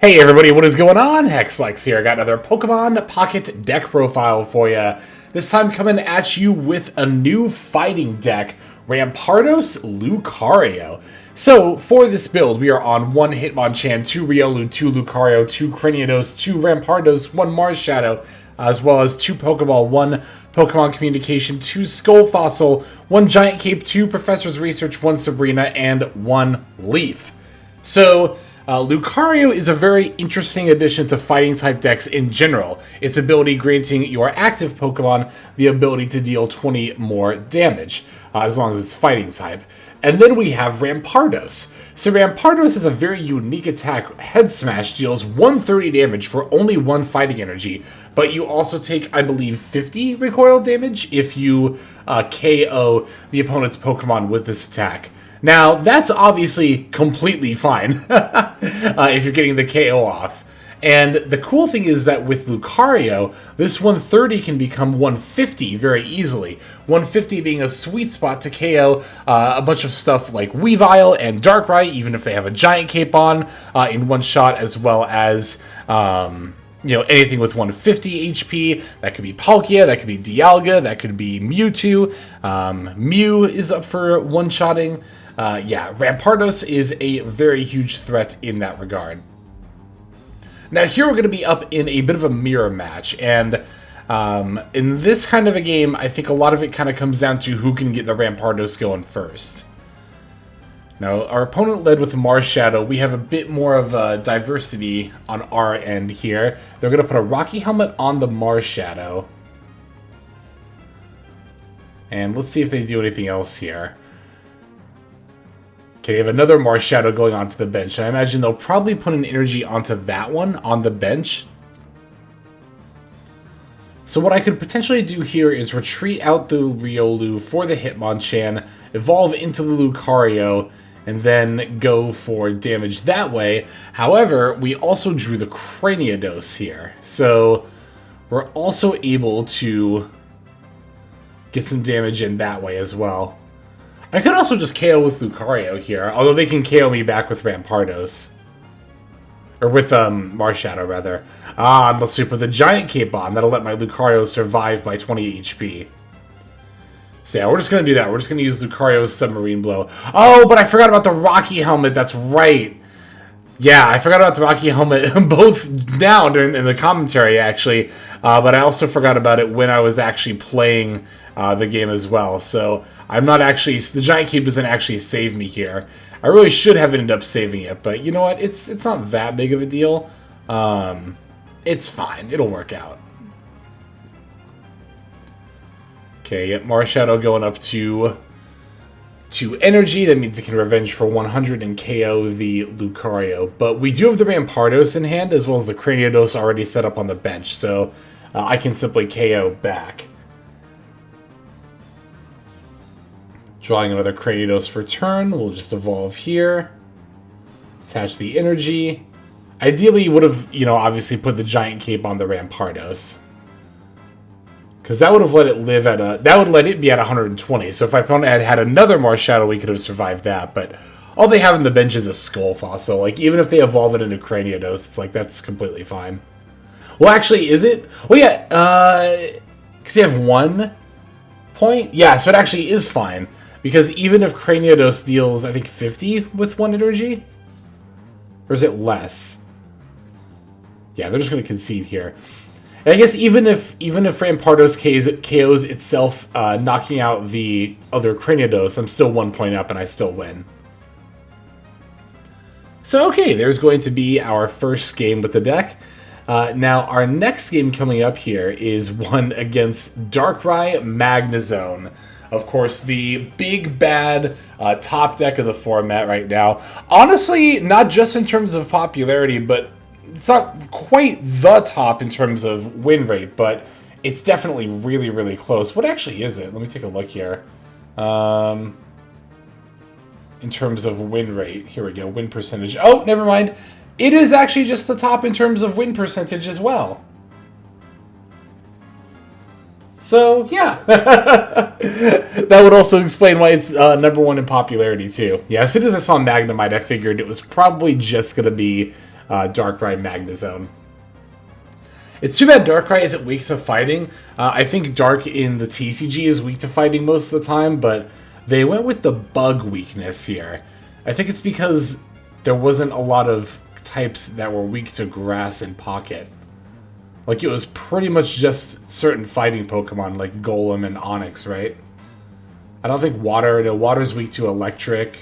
Hey everybody, what is going on? Hexlex here. I got another Pokemon Pocket deck profile for you. This time coming at you with a new fighting deck, Rampardos Lucario. So, for this build, we are on 1 Hitmonchan, 2 Riolu, 2 Lucario, 2 Cranidos, 2 Rampardos, 1 Marshadow, as well as 2 Pokeball, 1 Pokemon Communication, 2 Skull Fossil, 1 Giant Cape, 2 Professor's Research, 1 Sabrina, and 1 Leaf. So, Lucario is a very interesting addition to fighting-type decks in general. Its ability granting your active Pokemon the ability to deal 20 more damage, as long as it's fighting-type. And then we have Rampardos. So Rampardos has a very unique attack. Head Smash deals 130 damage for only 1 fighting energy, but you also take, I believe, 50 recoil damage if you KO the opponent's Pokemon with this attack. Now, that's obviously completely fine if you're getting the KO off. And the cool thing is that with Lucario, this 130 can become 150 very easily. 150 being a sweet spot to KO a bunch of stuff like Weavile and Darkrai, even if they have a Giant Cape on in one shot, as well as anything with 150 HP. That could be Palkia, that could be Dialga, that could be Mewtwo. Mew is up for one-shotting. Rampardos is a very huge threat in that regard. Now here we're going to be up in a bit of a mirror match, and in this kind of a game, I think a lot of it kind of comes down to who can get the Rampardos going first. Now, our opponent led with Marshadow. We have a bit more of a diversity on our end here. They're going to put a Rocky Helmet on the Marshadow. And let's see if they do anything else here. Okay, they have another Marshadow going onto the bench. I imagine they'll probably put an energy onto that one on the bench. So what I could potentially do here is retreat out the Riolu for the Hitmonchan, evolve into the Lucario, and then go for damage that way. However, we also drew the Cranidos here. So we're also able to get some damage in that way as well. I could also just KO with Lucario here, although they can KO me back with Rampardos. Or with Marshadow, rather. Unless we put the Giant Cape on, that'll let my Lucario survive by 20 HP. So yeah, we're just going to do that. We're just going to use Lucario's Submarine Blow. Oh, but I forgot about the Rocky Helmet, that's right. Yeah, I forgot about the Rocky Helmet both now in the commentary, actually. But I also forgot about it when I was actually playing the game as well. So I'm not actually... The Giant Cape doesn't actually save me here. I really should have ended up saving it, but you know what? It's not that big of a deal. It's fine. It'll work out. Okay, yep, Marshadow going up to 2 energy. That means it can Revenge for 100 and KO the Lucario. But we do have the Rampardos in hand, as well as the Cranidos already set up on the bench, so I can simply KO back. Drawing another Cranidos for turn. We'll just evolve here. Attach the energy. Ideally, you would have, obviously put the Giant Cape on the Rampardos. Because that would have let it live at that would let it be at 120. So if my opponent had had another Marshadow, we could have survived that. But all they have in the bench is a Skull Fossil. Like, even if they evolve it into Cranidos, it's like, that's completely fine. Well, actually, is it? Well, yeah, because they have 1 point? Yeah, so it actually is fine. Because even if Cranidos deals, I think, 50 with 1 energy? Or is it less? Yeah, they're just going to concede here. And I guess even if Rampardos KOs itself, knocking out the other Cranidos, I'm still 1 point up and I still win. So, okay, there's going to be our first game with the deck. Now, our next game coming up here is one against Darkrai Magnezone. Of course, the big, bad top deck of the format right now. Honestly, not just in terms of popularity, but it's not quite the top in terms of win rate, but it's definitely really, really close. What actually is it? Let me take a look here. In terms of win rate. Here we go, win percentage. Oh, never mind. It is actually just the top in terms of win percentage as well. So, yeah. That would also explain why it's #1 in popularity, too. Yeah, as soon as I saw Magnemite, I figured it was probably just going to be Darkrai Magnezone. It's too bad Darkrai isn't weak to fighting. I think Dark in the TCG is weak to fighting most of the time, but they went with the bug weakness here. I think it's because there wasn't a lot of types that were weak to grass and pocket. Like, it was pretty much just certain fighting Pokemon, like Golem and Onix, right? I don't think water. No, water's weak to electric.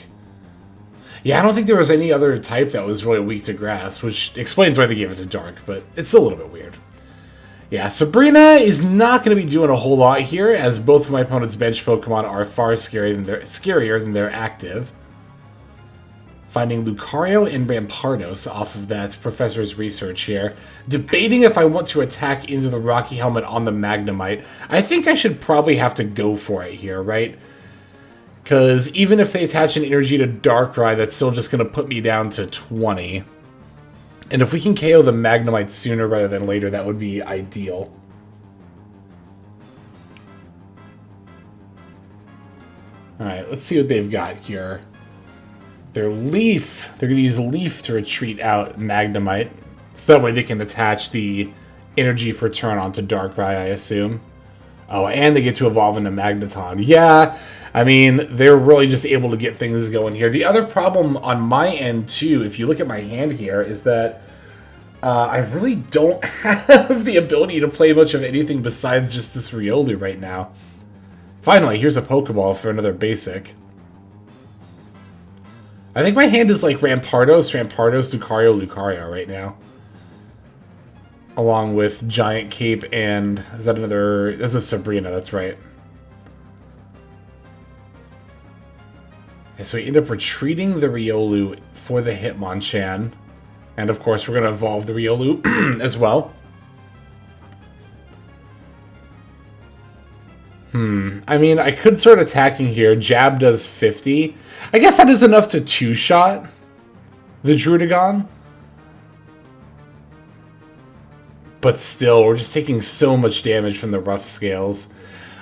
Yeah, I don't think there was any other type that was really weak to grass, which explains why they gave it to Dark, but it's still a little bit weird. Yeah, Sabrina is not going to be doing a whole lot here, as both of my opponent's bench Pokemon are far scarier than their active. Finding Lucario and Rampardos off of that Professor's research here. Debating if I want to attack into the Rocky Helmet on the Magnemite. I think I should probably have to go for it here, right? Because even if they attach an energy to Darkrai, that's still just going to put me down to 20. And if we can KO the Magnemite sooner rather than later, that would be ideal. Alright, let's see what they've got here. Their Leaf. They're going to use Leaf to retreat out Magnemite. So that way they can attach the energy for turn onto Darkrai, I assume. Oh, and they get to evolve into Magneton. Yeah, I mean, they're really just able to get things going here. The other problem on my end, too, if you look at my hand here, is that I really don't have the ability to play much of anything besides just this Riolu right now. Finally, here's a Pokeball for another basic. I think my hand is like Rampardos, Lucario right now. Along with Giant Cape and... Is that another... That's a Sabrina, that's right. Okay, so we end up retreating the Riolu for the Hitmonchan. And of course we're going to evolve the Riolu as well. I mean, I could start attacking here. Jab does 50. I guess that is enough to two-shot the Druddigon. But still, we're just taking so much damage from the rough scales.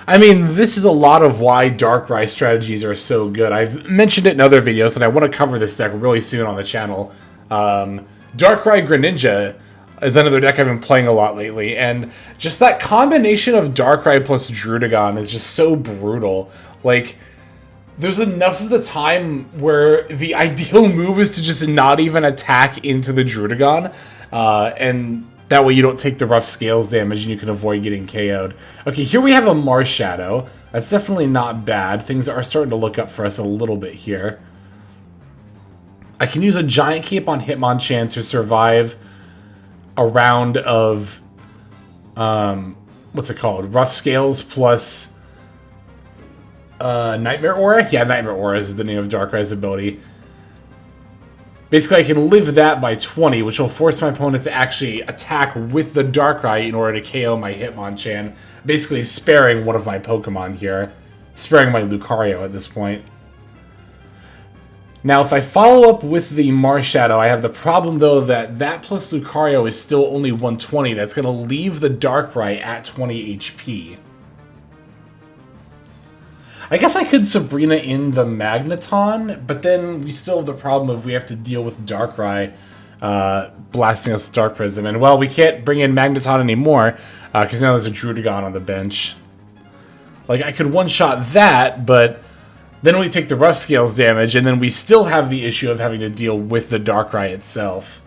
I mean, this is a lot of why Darkrai strategies are so good. I've mentioned it in other videos, and I want to cover this deck really soon on the channel. Darkrai Greninja is another deck I've been playing a lot lately, and just that combination of Darkrai plus Druddigon is just so brutal. Like, there's enough of the time where the ideal move is to just not even attack into the Druddigon, and that way you don't take the rough scales damage and you can avoid getting KO'd. Okay, here we have a Marshadow. That's definitely not bad. Things are starting to look up for us a little bit here. I can use a Giant Cape on Hitmonchan to survive a round of, what's it called? Rough Scales plus Nightmare Aura? Yeah, Nightmare Aura is the name of Darkrai's ability. Basically, I can live that by 20, which will force my opponent to actually attack with the Darkrai in order to KO my Hitmonchan, basically sparing one of my Pokemon here. Sparing my Lucario at this point. Now, if I follow up with the Marshadow, I have the problem, though, that that plus Lucario is still only 120. That's going to leave the Darkrai at 20 HP. I guess I could Sabrina in the Magneton, but then we still have the problem of we have to deal with Darkrai blasting us with Dark Prism. And, well, we can't bring in Magneton anymore, because now there's a Druddigon on the bench. Like, I could one-shot that, but then we take the rough scales damage, and then we still have the issue of having to deal with the Darkrai itself.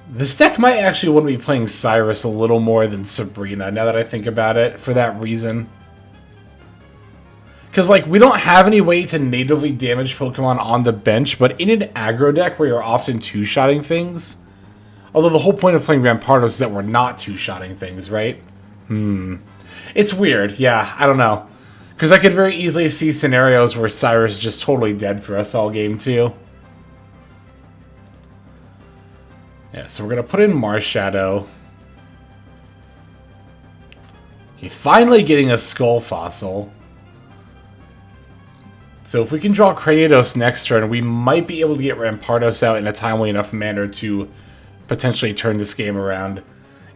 This deck might actually want to be playing Cyrus a little more than Sabrina, now that I think about it, for that reason. Because, like, we don't have any way to natively damage Pokemon on the bench, but in an aggro deck where you're often two-shotting things... Although the whole point of playing Rampardos is that we're not two-shotting things, right? It's weird, yeah, I don't know. Because I could very easily see scenarios where Cyrus is just totally dead for us all game, too. Yeah, so we're going to put in Marshadow. Okay, finally getting a Skull Fossil. So if we can draw Cranidos next turn, we might be able to get Rampardos out in a timely enough manner to potentially turn this game around.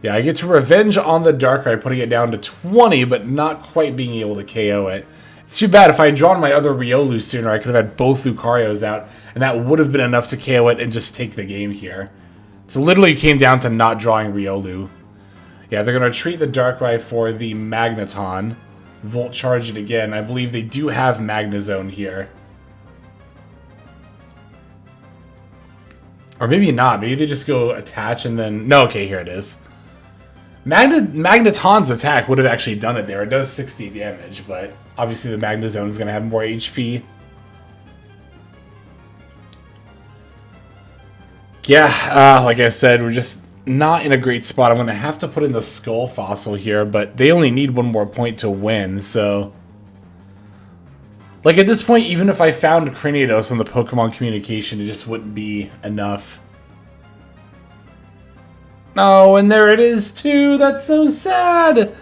Yeah, I get to revenge on the Darkrai, putting it down to 20, but not quite being able to KO it. It's too bad. If I had drawn my other Riolu sooner, I could have had both Lucarios out, and that would have been enough to KO it and just take the game here. So literally came down to not drawing Riolu. Yeah, they're going to treat the Darkrai for the Magneton. Volt charge it again. I believe they do have Magnezone here. Or maybe not. Maybe they just go attach and then... No, okay, here it is. Magneton's attack would have actually done it there. It does 60 damage, but obviously the Magnezone is going to have more HP. Yeah, like I said, we're just not in a great spot. I'm going to have to put in the Skull Fossil here, but they only need one more point to win, so... Like, at this point, even if I found Cranidos on the Pokemon Communication, it just wouldn't be enough. Oh, and there it is, too! That's so sad!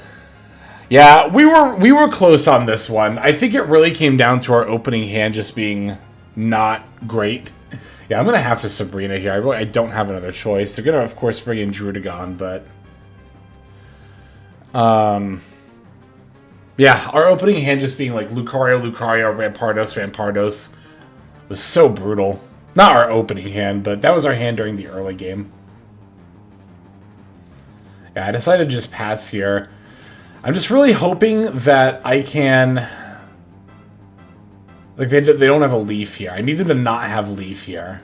Yeah, we were close on this one. I think it really came down to our opening hand just being not great. Yeah, I'm going to have to Sabrina here. I don't have another choice. They're going to, of course, bring in Druddigon, but... Yeah, our opening hand just being like Lucario, Rampardos was so brutal. Not our opening hand, but that was our hand during the early game. Yeah, I decided to just pass here. I'm just really hoping that I can... Like, they don't have a Leaf here. I need them to not have Leaf here.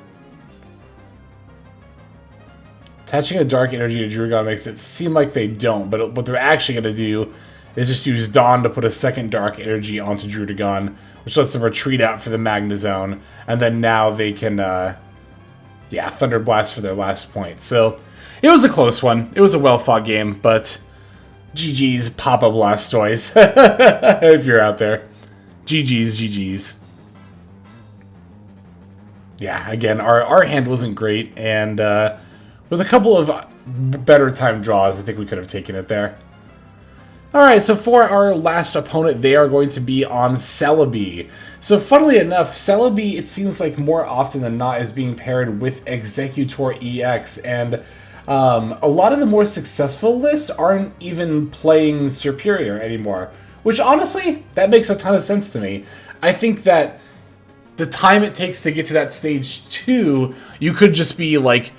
Attaching a Dark Energy to Druddigon makes it seem like they don't, but what they're actually going to do is just use Dawn to put a second Dark Energy onto Druddigon, which lets them retreat out for the Magnezone, and then now they can, yeah, Thunder Blast for their last point. So, it was a close one. It was a well-fought game, but GG's Papa Blastoise, if you're out there. GG's. Yeah, again, our hand wasn't great, and with a couple of better time draws, I think we could have taken it there. Alright, so for our last opponent, they are going to be on Celebi. So funnily enough, Celebi, it seems like more often than not, is being paired with Exeggutor EX, and a lot of the more successful lists aren't even playing Superior anymore. Which, honestly, that makes a ton of sense to me. I think that the time it takes to get to that stage 2, you could just be, like,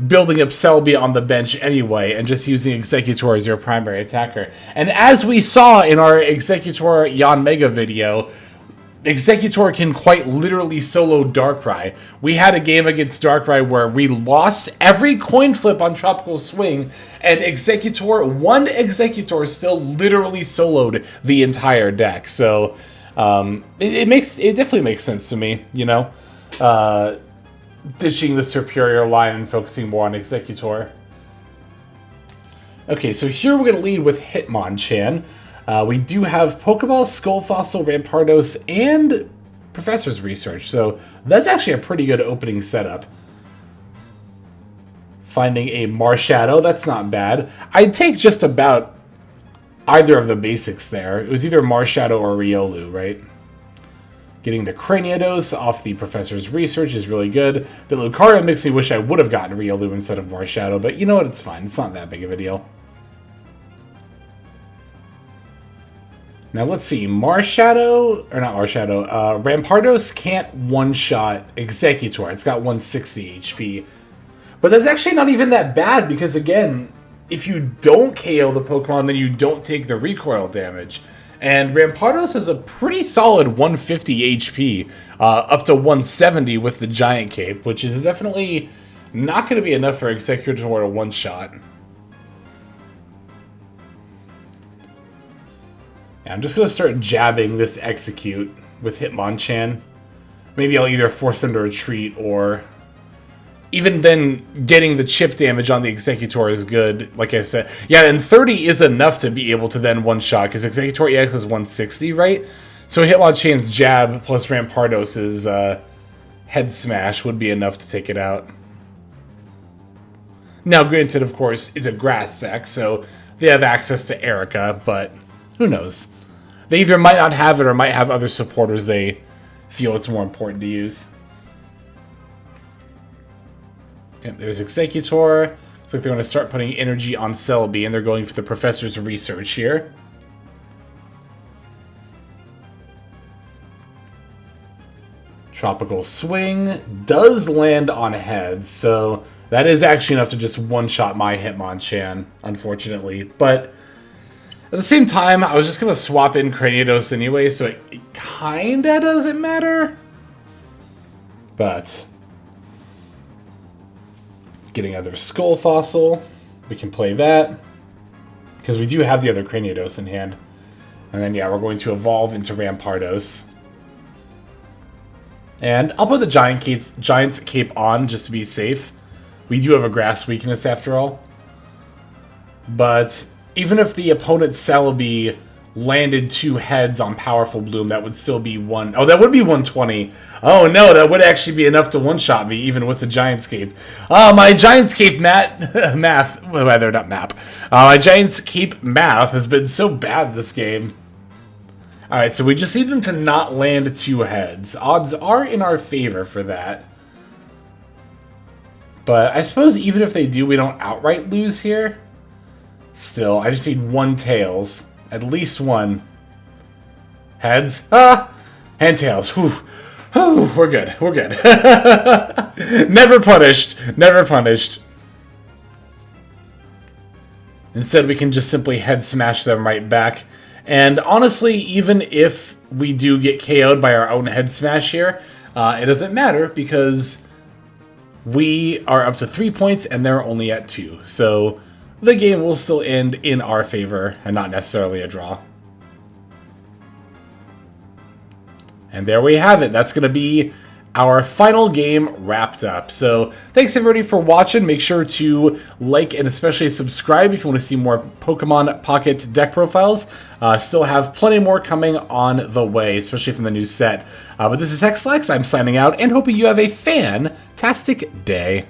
building up Celebi on the bench anyway, and just using Exeggutor as your primary attacker. And as we saw in our Exeggutor Yanmega video, Exeggutor can quite literally solo Darkrai. We had a game against Darkrai where we lost every coin flip on Tropical Swing, and one Exeggutor still literally soloed the entire deck. So it definitely makes sense to me, you know, ditching the Superior line and focusing more on Exeggutor. Okay, so here we're going to lead with Hitmonchan. We do have Pokeball, Skull Fossil, Rampardos, and Professor's Research, so that's actually a pretty good opening setup. Finding a Marshadow, that's not bad. I'd take just about either of the basics there. It was either Marshadow or Riolu, right? Getting the Cranidos off the Professor's Research is really good. The Lucario makes me wish I would have gotten Riolu instead of Marshadow, but you know what, it's fine. It's not that big of a deal. Now let's see, Rampardos can't one-shot Exeggutor. It's got 160 HP. But that's actually not even that bad, because again, if you don't KO the Pokemon, then you don't take the recoil damage. And Rampardos has a pretty solid 150 HP, up to 170 with the Giant Cape, which is definitely not going to be enough for Exeggutor to one-shot. I'm just going to start jabbing this Execute with Hitmonchan. Maybe I'll either force them to retreat, or even then getting the chip damage on the Exeggutor is good, like I said. Yeah, and 30 is enough to be able to then one-shot, because Exeggutor EX is 160, right? So Hitmonchan's jab plus Rampardos' head smash would be enough to take it out. Now, granted, of course, it's a grass deck, so they have access to Erica, but who knows? They either might not have it or might have other supporters they feel it's more important to use. Yep, there's Exeggutor. Looks like they're going to start putting energy on Celebi, and they're going for the Professor's Research here. Tropical Swing does land on heads, so that is actually enough to just one-shot my Hitmonchan, unfortunately. But at the same time, I was just going to swap in Cranidos anyway, so it kinda doesn't matter. But getting another Skull Fossil, we can play that, because we do have the other Cranidos in hand. And then, yeah, we're going to evolve into Rampardos. And I'll put the Giant's Cape on just to be safe. We do have a grass weakness after all. But even if the opponent's Celebi landed 2 heads on Powerful Bloom, that would still be that would be 120. Oh no, that would actually be enough to one-shot me, even with the Giant's Cape. My Giant's Cape math, rather not map. My Giant's Cape math has been so bad this game. Alright, so we just need them to not land 2 heads. Odds are in our favor for that. But I suppose even if they do, we don't outright lose here. Still, I just need 1 tails. At least 1. Heads. And tails. Whew. Whew, we're good. We're good. Never punished. Never punished. Instead, we can just simply head smash them right back. And honestly, even if we do get KO'd by our own head smash here, it doesn't matter because we are up to 3 points and they're only at 2. So the game will still end in our favor and not necessarily a draw. And there we have it. That's going to be our final game wrapped up. So thanks everybody for watching. Make sure to like and especially subscribe if you want to see more Pokemon Pocket deck profiles. Still have plenty more coming on the way, especially from the new set. But this is Xlex. I'm signing out and hoping you have a fantastic day.